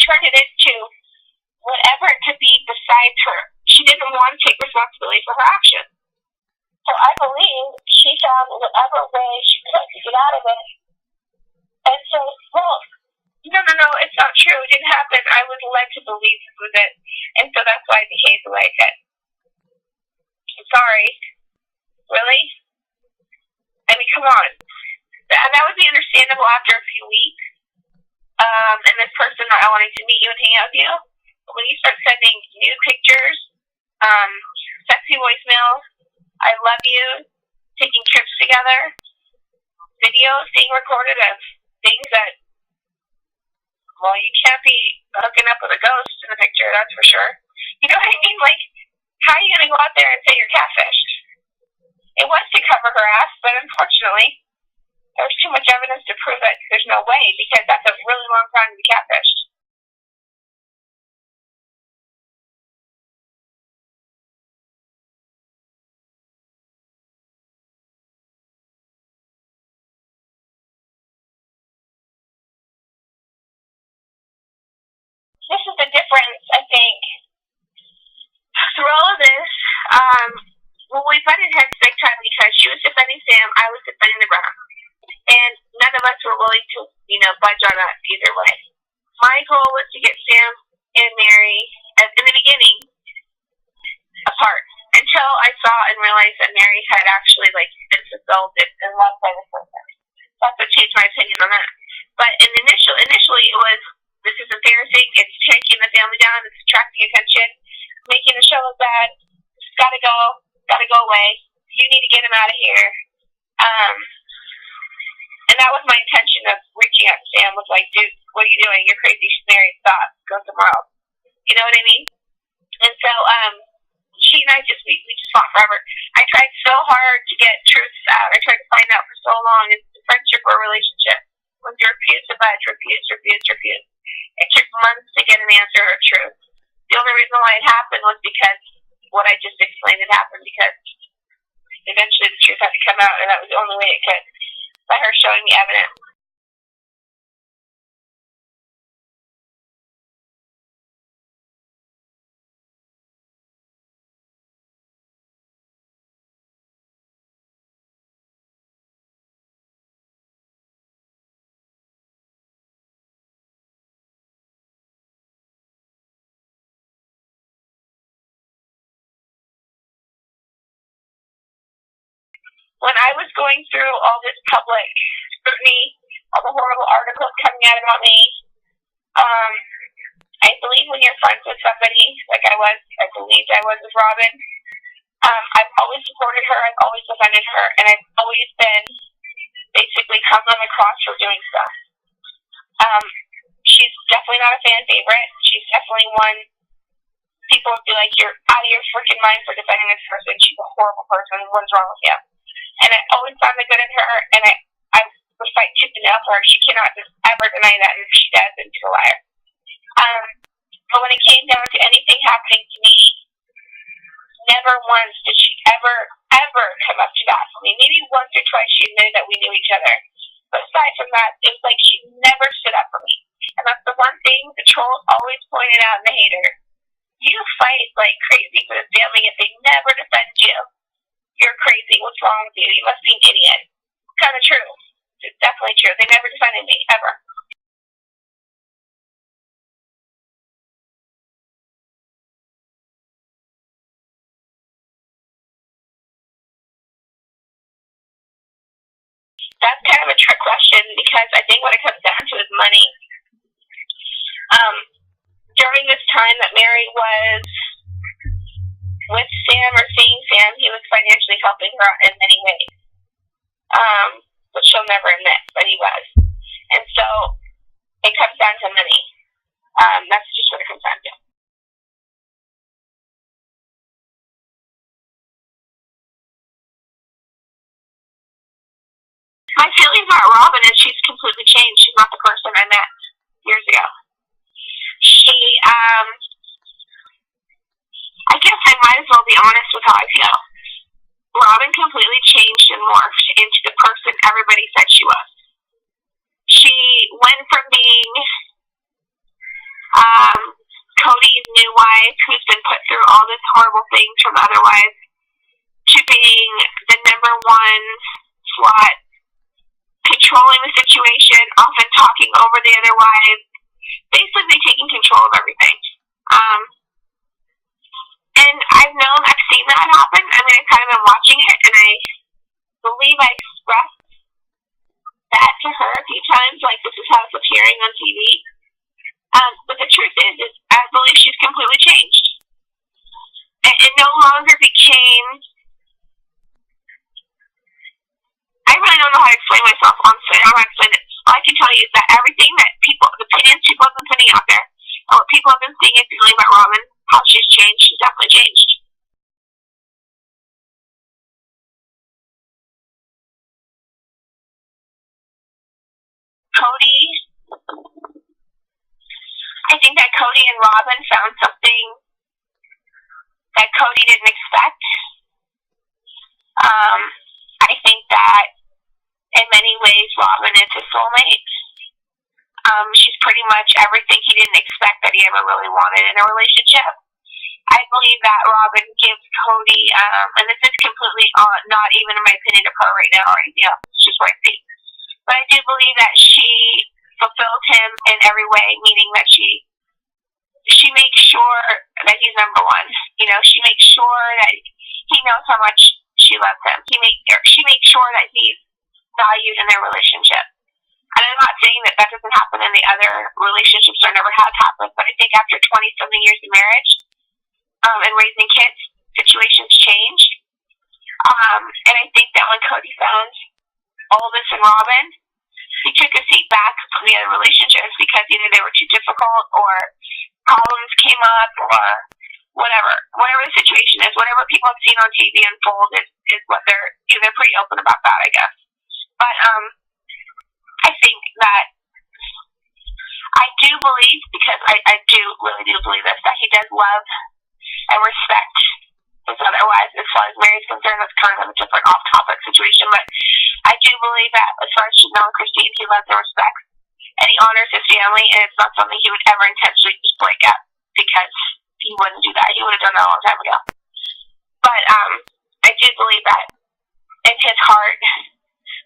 turned it into whatever it could be besides her. She didn't want to take responsibility for her actions. So I believe she found whatever way she could to get out of it. And so, well, no, it's not true. It didn't happen. I was led to believe this was it. And so that's why I behaved the way I did. I'm sorry. Really? I mean, come on. And that would be understandable after a few weeks. And this person not wanting to meet you and hang out with you. But when you start sending nude pictures, sexy voicemails, I love you, taking trips together, videos being recorded of things that, well, you can't be hooking up with a ghost in the picture, that's for sure. You know what I mean? Like, how are you going to go out there and say you're catfished? It was to cover her ass, but unfortunately, there was too much evidence to prove it. There's no way, because that's a really long time to be catfished. This is the difference, I think, through all of this. Well, we butted heads big time because she was defending Sam, I was defending the Brown. And none of us were willing to, budge on that either way. My goal was to get Sam and Mary, in the beginning, apart. Until I saw and realized that Mary had actually, been fulfilled and loved by this person. That's what changed my opinion on that. But initially it was, this is embarrassing, it's taking the family down, it's attracting attention, making the show look bad, it's gotta go away, you need to get him out of here. And that was my intention of reaching out to Sam, was like, dude, what are you doing? You're crazy, she's married, stop, go somewhere else. You know what I mean? And so, she and I we just fought forever. I tried so hard to get truths out. I tried to find out for so long. It's a friendship or a relationship. When you refuse to budge, refuse. It took months to get an answer or truth. The only reason why it happened was because what I just explained had happened, because eventually the truth had to come out, and that was the only way it could, by her showing me evidence. When I was going through all this public scrutiny, all the horrible articles coming out about me, I believe when you're friends with somebody, like I believed I was with Robin, I've always supported her, I've always defended her, and I've always been basically hung on the cross for doing stuff. She's definitely not a fan favorite. She's definitely one people would be like, you're out of your freaking mind for defending this person. She's a horrible person. What's wrong with you? And I always found the good in her, and I would fight tooth and nail for her. She cannot just ever deny that, and if she does, then she's a liar. But when it came down to anything happening to me, never once did she ever come up to bat for me. Maybe once or twice she admitted that we knew each other. But aside from that, it was like she never stood up for me. And that's the one thing the trolls always pointed out in the hater. You fight like crazy for this family, yet they never defend you. You're crazy. What's wrong with you? You must be an idiot. It's kind of true. It's definitely true. They never defended me, ever. That's kind of a trick question, because I think what it comes down to is money. During this time that Mary was with Sam or seeing Sam, he was financially helping her in many ways, which she'll never admit, but he was. And so it comes down to money. That's just what it comes down to. My feelings about Robin is she's completely changed. She's not the person I met years ago. She, I guess I might as well be honest with how I feel. Robin completely changed and morphed into the person everybody said she was. She went from being wife who's been put through all these horrible things from the other wives to being the number one slut, controlling the situation, often talking over the other wives, basically taking control of everything. And I've seen that happen. I mean, I've kind of been watching it, and I believe I expressed that to her a few times, like, this is how it's appearing on TV. But the truth is I believe she's completely changed. It no longer became, I really don't know how to explain myself, honestly. I don't know how to explain it. All I can tell you is that everything that the opinions people have been putting out there, and what people have been seeing and feeling about Robin, how she's changed, she's definitely changed. Cody, I think that Cody and Robin found something that Cody didn't expect. I think that in many ways Robin is his soulmate. She's pretty much everything he didn't expect that he ever really wanted in a relationship. I believe that Robin gives Cody, and this is completely not even in my opinion of her right now or anything else, it's just what I think. But I do believe that she fulfills him in every way, meaning that she makes sure that he's number one. You know, she makes sure that he knows how much she loves him. She makes sure that he's valued in their relationship. And I'm not saying that doesn't happen in the other relationships or never has happened, but I think after 20-something years of marriage and raising kids, situations change. And I think that when Cody found all this in Robin, he took a seat back from the other relationships because either they were too difficult or problems came up or whatever the situation is, whatever people have seen on TV unfold is what they're pretty open about that, I guess. But I think that I do believe, because I really do believe this, that he does love and respect his other wives. As far as Mary's concerned, that's kind of a different off-topic situation, but I do believe that as far as Janelle and Christine, he loves and respects, and he honors his family, and it's not something he would ever intentionally just break up, because he wouldn't do that. He would have done that a long time ago. But I do believe that in his heart,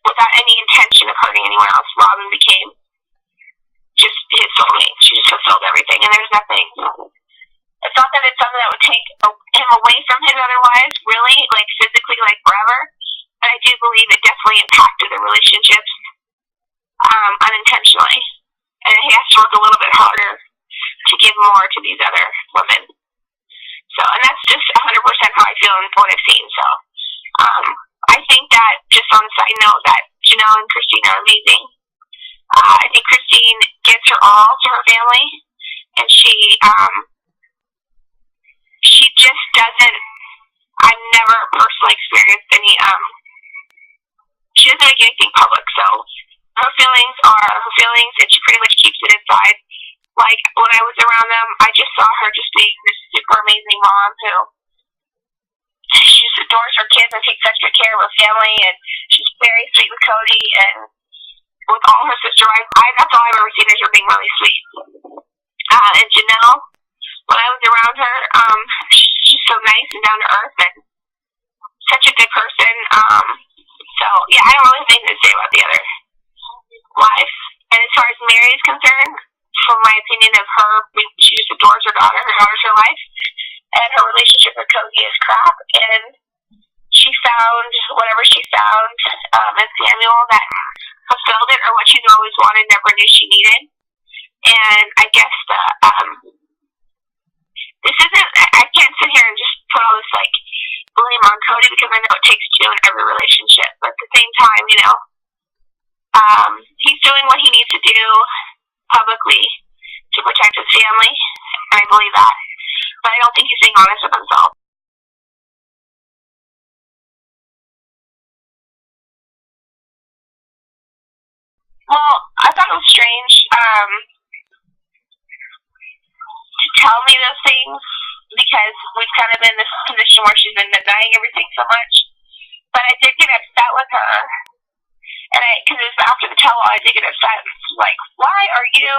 without any intention of hurting anyone else, Robin became just his soulmate. She just fulfilled everything, and there's nothing. It's not that it's something that would take him away from his other wives, really, like physically, like forever. But I do believe it definitely impacted the relationships unintentionally. And he has to work a little bit harder to give more to these other women. So, and that's just 100% how I feel and what I've seen. So, I think that, just on a side note, that Janelle and Christine are amazing. I think Christine gives her all to her family, and she just doesn't, I've never personally experienced any, she doesn't make anything public, so her feelings are her feelings, and she pretty much keeps it inside. Like, when I was around them, I just saw her just being this super amazing mom who, she just adores her kids and takes such good care of her family, and she's very sweet with Cody, and with all her sister wives. That's all I've ever seen, is her being really sweet. And Janelle, when I was around her, she's so nice and down to earth, and such a good person. So, yeah, I don't really have anything to say about the other wife. And as far as Mary is concerned, from my opinion of her, she just adores her daughter. Her daughter's her life. And her relationship with Cody is crap. And she found whatever she found in Samuel that fulfilled it, or what she's always wanted, never knew she needed. And I guess this isn't, I can't sit here and just put all this, like, blame on Cody, because I know it takes two in every relationship. But at the same time, you know, he's doing what he needs to do publicly to protect his family, and I believe that. But I don't think he's being honest with himself. Well, I thought it was strange to tell me those things, because we've kind of been in this position where she's been denying everything so much. But I did get upset with her, and because it was after the tell-all, I did get upset. Like, why are you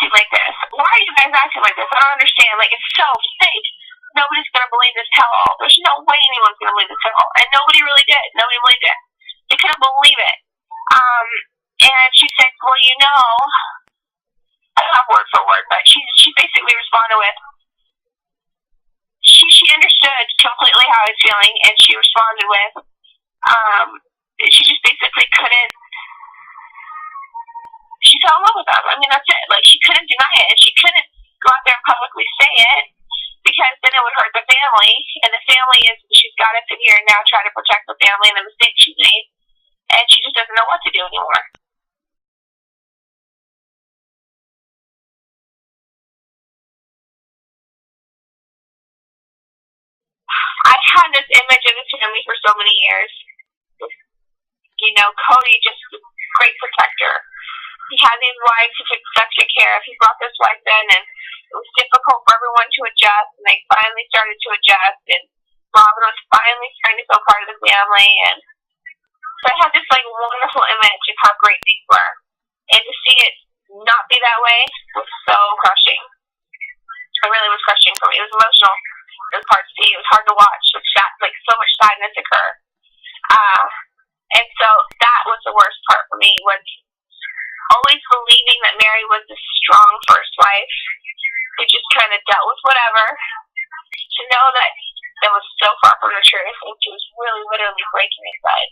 acting like this? Why are you guys acting like this? I don't understand. Like, it's so fake. Nobody's going to believe this tell-all. There's no way anyone's going to believe this tell-all. And nobody really did. Nobody believed it. They couldn't believe it. And she said, well, you know, I don't have word for word, but she basically responded with, she understood completely how I was feeling, and she responded with, she just basically couldn't, she fell in love with him. I mean, that's it. Like, she couldn't deny it, and she couldn't go out there and publicly say it, because then it would hurt the family, and the family she's got to sit here and now try to protect the family and the mistake she made, and she just doesn't know what to do anymore. I had this image of this family for so many years. You know, Cody just was a great protector. He had these wives he took such good care of. He brought this wife in, and it was difficult for everyone to adjust, and they finally started to adjust, and Robin was finally starting to feel part of the family, and so I had this, like, wonderful image of how great things were. And to see it not be that way was so crushing. It really was crushing for me. It was emotional. It was hard to see. It was hard to watch. It was like so much sadness occur. And so that was the worst part for me, was always believing that Mary was the strong first wife who just kind of dealt with whatever, to know that it was so far from the truth, and she was really literally breaking inside.